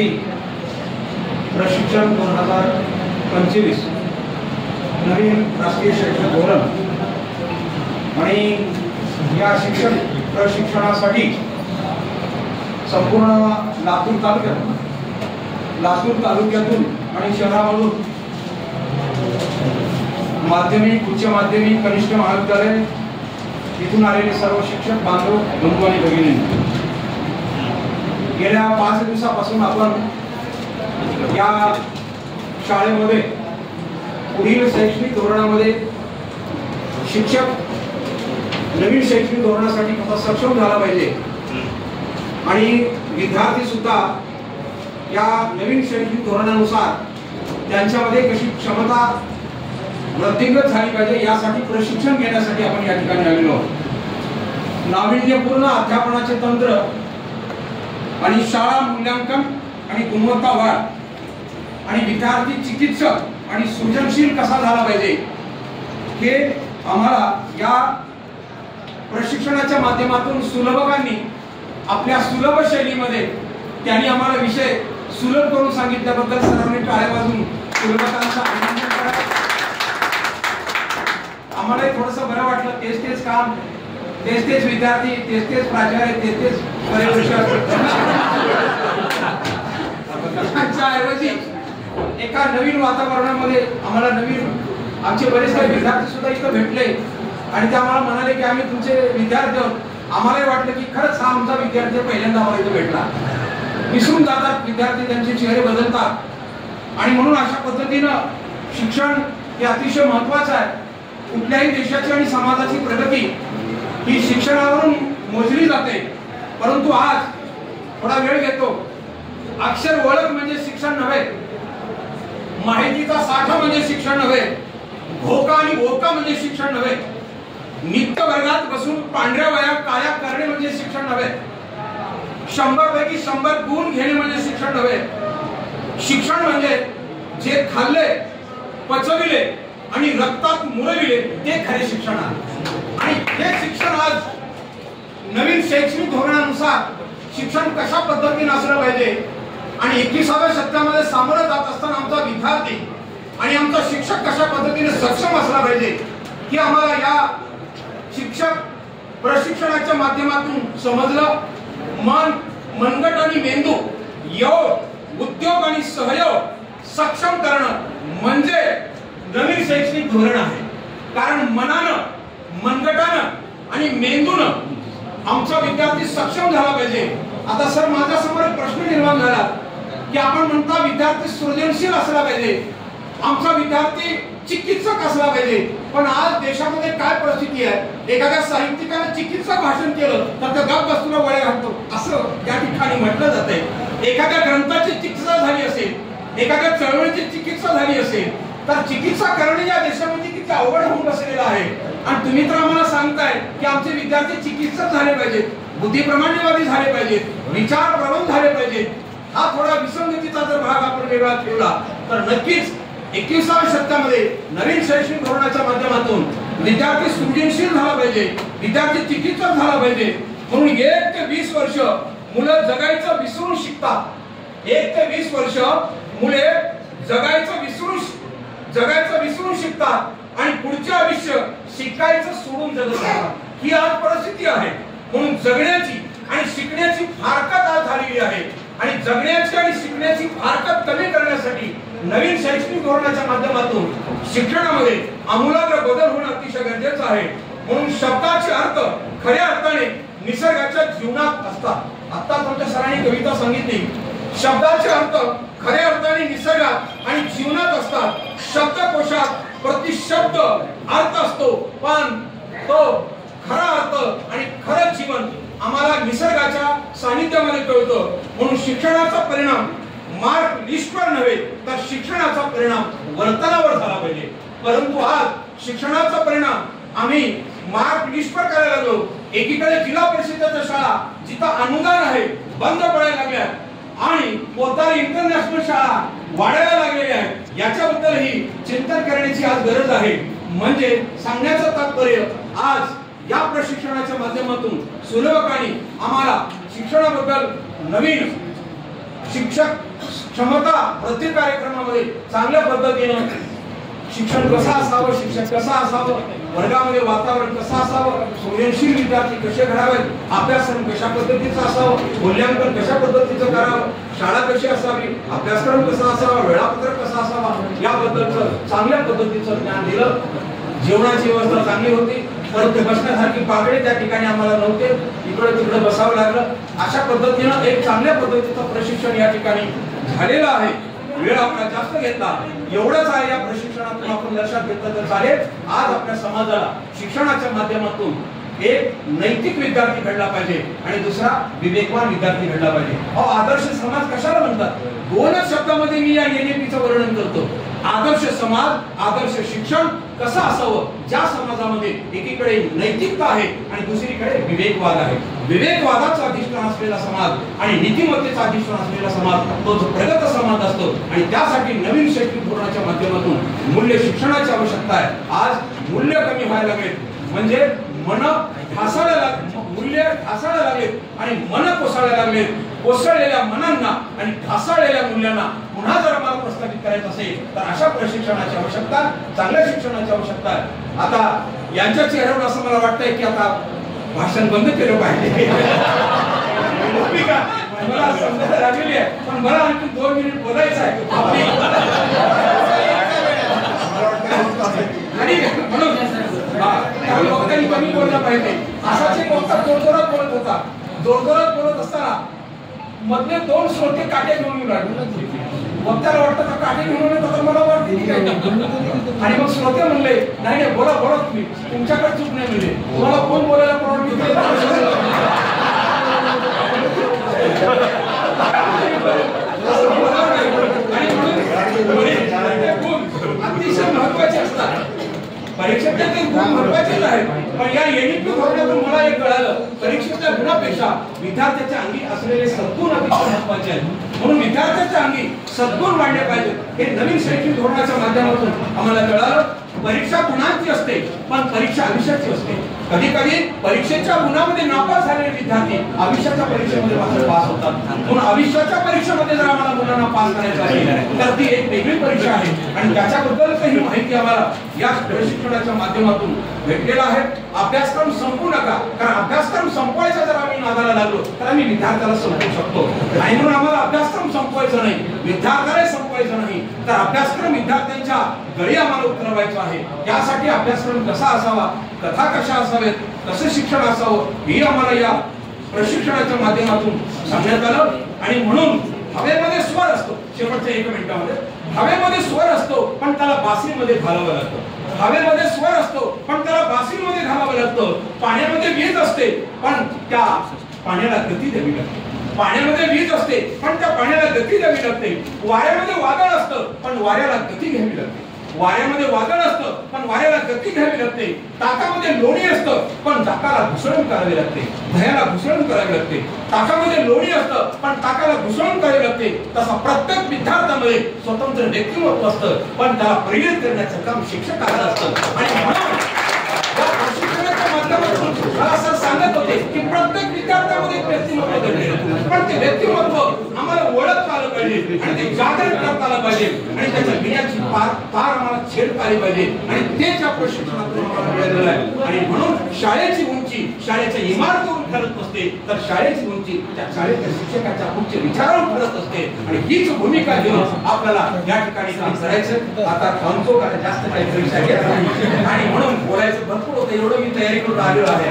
विद्यार्थी प्रशिक्षण 2025 नवीन राष्ट्रीय शैक्षणिक धोरण आणि या शिक्षण प्रशिक्षणासाठी संपूर्ण लातूर तालुक्यातून आणि शहरामधून माध्यमिक, उच्च माध्यमिक, कनिष्ठ महाविद्यालय इथून आलेले सर्व शिक्षक बांधव, बंधू आणि भगिनी, गेल्या 5 दिवसापासून आपण या शाळेमध्ये पुढील शैक्षणिक धोरणामध्ये शिक्षक नवीन शैक्षणिक धोरणासाठी कसा सक्षम झाला पाहिजे आणि विद्यार्थी सुद्धा या नवीन शैक्षणिक धोरणानुसार त्यांच्यामध्ये कशी क्षमता वृद्धिंगत झाली पाहिजे यासाठी प्रशिक्षण घेण्यासाठी आपण या ठिकाणी आलेलो आहोत। नाविन्यपूर्ण अध्यापनाचे तंत्र आणि शाळा मूल्यांकन आणि गुणवत्ता वाढ आणि विद्यार्थी चिकित्सक आणि सृजनशील कसा झाला पाहिजे हे आम्हाला या प्रशिक्षणाच्या माध्यमातून सुलभकांनी आपल्या सुलभ शैलीमध्ये त्यांनी आम्हाला विषय सुलभ करून सांगितल्याबद्दल सर्वांनी टाळ्या वाजवून सुलभकांचा अभिनंदन करा। आम्हाला थोडंसं बरं वाटलं, तेच काम, तेच विद्यार्थी, तेच प्राचार्य, तेच पर्यवेक्षक ऐवजी एका नवीन वातावरणामध्ये आम्हाला नवीन आमचे बरेच काही विद्यार्थी सुद्धा इथं भेटले आणि ते आम्हाला म्हणाले की आम्ही तुमचे विद्यार्थी आहोत। आम्हालाही वाटलं की खरंच हा आमचा विद्यार्थी पहिल्यांदा आम्हाला इथं भेटला। विसरून जातात विद्यार्थी, त्यांचे चेहरे बदलतात आणि म्हणून अशा पद्धतीनं शिक्षण हे अतिशय महत्त्वाचं आहे। कुठल्याही देशाची आणि समाजाची प्रगती ही शिक्षणावरून मोजली जाते, परंतु आज थोडा वेळ घेतो। अक्षर ओळख म्हणजे शिक्षण नव्हे, माहितीचा साठा म्हणजे शिक्षण नव्हे, भोका आणि भोका म्हणजे शिक्षण नव्हे, नित्य वर्गात बसून पांढऱ्या वया काळ्या करणे म्हणजे शिक्षण नव्हे, 100 पैकी 100 गुण घेणे म्हणजे शिक्षण नव्हे। शिक्षण म्हणजे जे खाल्ले, पचविले आणि रक्तात मुरविले ते खरे शिक्षण आहे। आणि हे शिक्षण आज नवीन शैक्षणिक धोरणानुसार शिक्षण कशा पद्धतीने असलं पाहिजे आणि 21व्या शतकामध्ये सामोरं जात असताना आमचा विद्यार्थी आणि आमचा शिक्षक कशा पद्धतीने सक्षम असला पाहिजे की आम्हाला या शिक्षक प्रशिक्षणाच्या माध्यमातून समजलं। मन, मनगट आणि मेंदू, योग, उद्योग आणि सहयोग सक्षम करणं म्हणजे नवीन शैक्षणिक धोरण आहे। कारण मनानं, मनगटानं आणि मेंदूनं आमचा विद्यार्थी सक्षम झाला पाहिजे। आता सर माझ्या समोर एक प्रश्न निर्माण झाला की आपण म्हणता विद्यार्थी सृजनशील असला पाहिजे, आमचा विद्यार्थी चिकित्सक असला पाहिजे, पण आज देशामध्ये काय परिस्थिती आहे, एखाद्या साहित्यिकाने चिकित्सक भाषण केलं तर त्या गप वस्तूला वळे घालतो असं त्या ठिकाणी म्हटलं जातंय। एखाद्या ग्रंथाची चिकित्सा झाली असेल, एखाद्या चळवळीची चिकित्सा झाली असेल तर चिकित्सा करणे या देशामध्ये किती अवघड होऊन बसलेलं आहे। आणि तुम्ही तर आम्हाला सांगताय की आमचे विद्यार्थी चिकित्सक झाले पाहिजेत, बुद्धिप्रमाणवादी झाले पाहिजेत, विचार प्रबल झाले पाहिजेत। हा थोडा विसंगतीचा जर भाग आपण वेगळा ठेवला तर नक्कीच 21व्या शतकामध्ये नवीन शैक्षणिक धोरणाच्या माध्यमातून विद्यार्थी सृजनशील झाला पाहिजे, विद्यार्थी चिकित्सक झाला पाहिजे। म्हणून 1 ते 20 वर्ष मुलं जगायचं विसरून शिकतात। 1 ते 20 वर्ष मुले जगायचं विसरून शिकतात आणि पुढचे आयुष्य शिकायचं सोडून जगतात। ही आज परिस्थिती आहे। म्हणून जगण्याची आणि शिकण्याची फारकत आज झालेली आहे आणि जगण्याची आणि शिकण्याची फारकत कमी करण्यासाठी नवीन शैक्षणिक धोरणाच्या माध्यमातून शिक्षणामध्ये आमूलाग्र बदल होणं अतिशय गरजेचं आहे। म्हणून शब्दाचे अर्थ खऱ्या अर्थाने निसर्गाच्या जीवनात असतात। आता तुमच्या सरांनी कविता सांगितली, शब्दाचे अर्थ खऱ्या अर्थाने निसर्गात आणि जीवनात असतात। शब्दकोशात प्रति शब्द अर्थ असतो, पण तो खरा अर्थ आणि खरं जीवन आम्हाला निसर्गाच्या सानिध्यामध्ये कळतं। म्हणून शिक्षणाचा परिणाम मार्क लिस्टवर नव्हे तर शिक्षणाचा परिणाम वर्तनावर झाला पाहिजे। परंतु आज शिक्षणाचा परिणाम आम्ही मार्क लिस्टवर करायला लागलो। एकीकडे जिल्हा परिषदेच्या शाळा जिथं अनुदान आहे बंद पडायला लागल्या आणि पोतारी इंटरनॅशनल शाळा वाढायला लागलेल्या आहेत। याच्याबद्दलही चिंतन करण्याची आज गरज आहे। म्हणजे सांगण्याचं तात्पर्य आज या प्रशिक्षणाच्या माध्यमातून सुलभकानी आम्हाला शिक्षणाबद्दल नवीन शिक्षक क्षमता प्रत्येक कार्यक्रमामध्ये चांगल्या पद्धतीनं शिक्षण कसं असावं, शिक्षक कसा असावं, वर्गामध्ये वातावरण कसं असावं, संवेदनशील विद्यार्थी कसे घडावेत, अभ्यासक्रम कशा पद्धतीचा असावं, मूल्यांकन कशा पद्धतीचं करावं, शाळा कशी असावी, अभ्यासक्रम कसा असावा, वेळापत्रक कसा असावा, याबद्दलचं चांगल्या पद्धतीचं ज्ञान दिलं. जेवणाची व्यवस्था चांगली होती, परंतु बसण्यासारखी बाकडे त्या ठिकाणी आम्हाला नव्हते, इकडे तिकडे बसावं लागलं. अशा पद्धतीनं एक चांगल्या पद्धतीचं प्रशिक्षण या ठिकाणी झालेलं आहे. वेळ आपला जास्त घेतला, एवढंच आहे. या प्रशिक्षणातून आपण लक्षात घेतलं तर चालेल, आज आपल्या समाजाला शिक्षणाच्या माध्यमातून एक नैतिक विद्यार्थी घडला पाहिजे आणि दुसरा विवेकवान विद्यार्थी घडला पाहिजे. आदर्श समाज कशाला म्हणतात? दोनच शब्दामध्ये मी या एनएपीचं वर्णन करतो. आदर्श समाज, आदर्श शिक्षण कसं असावं, ज्या समाजामध्ये एकीकडे नैतिकता आहे आणि दुसरीकडे विवेकवाद आहे. विवेकवादाचा अधिष्ठान असलेला समाज आणि नीतिमत्तेचा अधिष्ठान असलेला समाज तो प्रगत समाज असतो. आणि त्यासाठी नवीन शैक्षणिक धोरणाच्या माध्यमातून मूल्य शिक्षणाची आवश्यकता आहे. आज मूल्य कमी व्हायला लागले, म्हणजे मन ढासळायला, मूल्य ढासळायला लागले आणि मन कोसळायला लागले. कोसळलेल्या मनांना आणि ढासळलेल्या मूल्यांना पुन्हा जर आम्हाला प्रस्थापित करायचं असेल तर अशा प्रशिक्षणाची आवश्यकता, चांगल्या शिक्षणाची आवश्यकता आहे. आता यांच्या चेहऱ्यावर असं मला वाटतंय की आता भाषण बंद केलं पाहिजे. मला समजायला लागलेली आहे, पण मला आणखी 2 मिनिट बोलायचं आहे. आणि म्हणून लोकांनी कमी बोललं पाहिजे. असाच एक वक्ता जोरजोरात बोलत होता. जोरजोरात बोलत असताना मधले 2 श्रोते काटे घेऊन येऊ लागले. वक्त्याला वाटतं का काटे घेऊन येतो तर मला वाटते आणि मग श्रोते म्हणले नाही नाही बोला बोला, तुम्ही तुमच्याकडे चूक नाही मिळेल, तुम्हाला कोण बोलायला परवानगी दिली. अतिशय महत्वाचे असतात. परीक्षेचे गुण महत्वाचेच आहेत, पण या एनईपी धोरणातून मला एक कळालं, परीक्षेच्या गुणापेक्षा विद्यार्थ्याच्या अंगी असलेले सद्गुण अतिशय महत्वाचे आहेत. म्हणून विद्यार्थ्याच्या अंगी सद्गुण वाढले पाहिजेत. हे नवीन शैक्षणिक धोरणाच्या माध्यमातून आम्हाला कळालं. परीक्षा गुणांची असते पण परीक्षा आयुष्याची असते. कधी कधी परीक्षेच्या गुणामध्ये नापास झालेले विद्यार्थी आयुष्याच्या परीक्षेमध्ये मात्र पास होतात. म्हणून आयुष्याच्या परीक्षेमध्ये जर आम्हाला मुलांना पास करायचं असेल तर ती एक वेगळी परीक्षा आहे आणि त्याच्याबद्दल काही माहिती आम्हाला या प्रशिक्षणाच्या माध्यमातून भेटलेला आहे. अभ्यासक्रम संपू नका, कारण अभ्यासक्रम संपवायचा जर आम्ही नादाला लागलो तर आम्ही विद्यार्थ्याला संपवू शकतो. आणि म्हणून आम्हाला अभ्यासक्रम संपवायचा नाही, विद्यार्थ्याला संपवायचं नाही, तर अभ्यासक्रम विद्यार्थ्यांच्या गळी आम्हाला उतरवायचा आहे. त्यासाठी अभ्यासक्रम कसा असावा, कथा कशा असावेत, कसं शिक्षण असावं हे आम्हाला या प्रशिक्षणाच्या माध्यमातून सांगण्यात आलं. आणि म्हणून हवेमध्ये स्वर असतो, शेवटच्या 1 मिनिटामध्ये हवेमध्ये स्वर असतो पण त्याला बासीमध्ये घालावं लागतं. हवेमध्ये स्वर असतो पण त्याला बासीमध्ये घालावं लागतं. पाण्यामध्ये वीज असते पण त्या पाण्याला गती द्यावी लागते. पाण्यामध्ये वीज असते पण त्या पाण्याला गती द्यावी लागते. वाऱ्यामध्ये वादळ असतं पण वाऱ्याला गती घ्यावी लागते. वाऱ्यामध्ये वादळ असतं पण वाऱ्याला गती घ्यावी लागते. ताकामध्ये लोणी असतं पण ताकाला घुसळण करावी लागते. दह्याला घुसळण करावी लागते. ताकामध्ये लोणी असतं पण ताकाला घुसळण करावी लागते. तसा प्रत्येक विद्यार्थ्यामध्ये स्वतंत्र व्यक्तिमत्व असतं पण त्याला प्रेरित करण्याचं काम शिक्षकाला असतं. आणि म्हणून प्रशिक्षणाच्या माध्यमातून मला असं सांगत होते की प्रत्येक विद्यार्थ्यामध्ये एक व्यक्तिमत्व घडलेलं, पण ते व्यक्तिमत्व आम्हाला ओळखता आलं पाहिजे आणि ते जागृत करता आलं पाहिजे आणि त्याच्या बियाची पार आम्हाला छेडता आली पाहिजे. आणि तेच या प्रशिक्षणातून आम्हाला मिळालेलं आहे. आणि म्हणून शाळेची उंची शाळेच्या इमारतीवरून ठरत नसते, तर शाळेची उंची त्या शाळेच्या शिक्षकाच्या उच्च विचारावर ठरत असते. आणि हीच भूमिका घेऊन आपल्याला या ठिकाणी काम करायचं. आता थांबतो कारण जास्त काही परीक्षा घेत नाही आणि म्हणून बोलायचं भरपूर होतं, एवढं मी तयारी करून आलेलो आहे.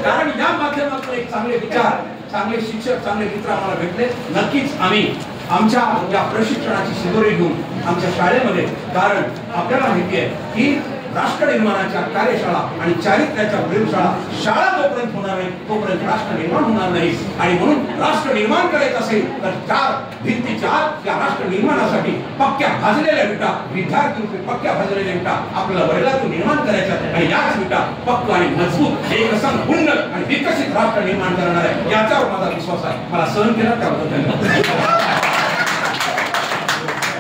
कारण या माध्यमातून एक चांगले विचार, चांगले शिक्षक, चांगले मित्र आम्हाला भेटले. नक्कीच आम्ही आमच्या या प्रशिक्षणाची शिदोरी घेऊन आमच्या शाळेमध्ये, कारण आपल्याला माहिती आहे की राष्ट्र निर्माणाच्या कार्यशाळा आणि चारित्र्याच्या प्रयोगशाळा शाळा जोपर्यंत होणार नाही तोपर्यंत राष्ट्र निर्माण होणार नाही. आणि म्हणून राष्ट्र निर्माण करायचं असेल तर 4 भिंतीच्या आत या राष्ट्र निर्माणासाठी पक्क्या भाजलेल्या विटा, विद्यार्थी रूपी पक्क्या भाजलेल्या विटा आपल्याला वर्गातून निर्माण करायच्या. आणि याच विटा पक्क आणि मजबूत एक उन्नत आणि विकसित राष्ट्र निर्माण करणार आहे, याच्यावर माझा विश्वास आहे. मला सहन केला त्याबद्दल धन्यवाद.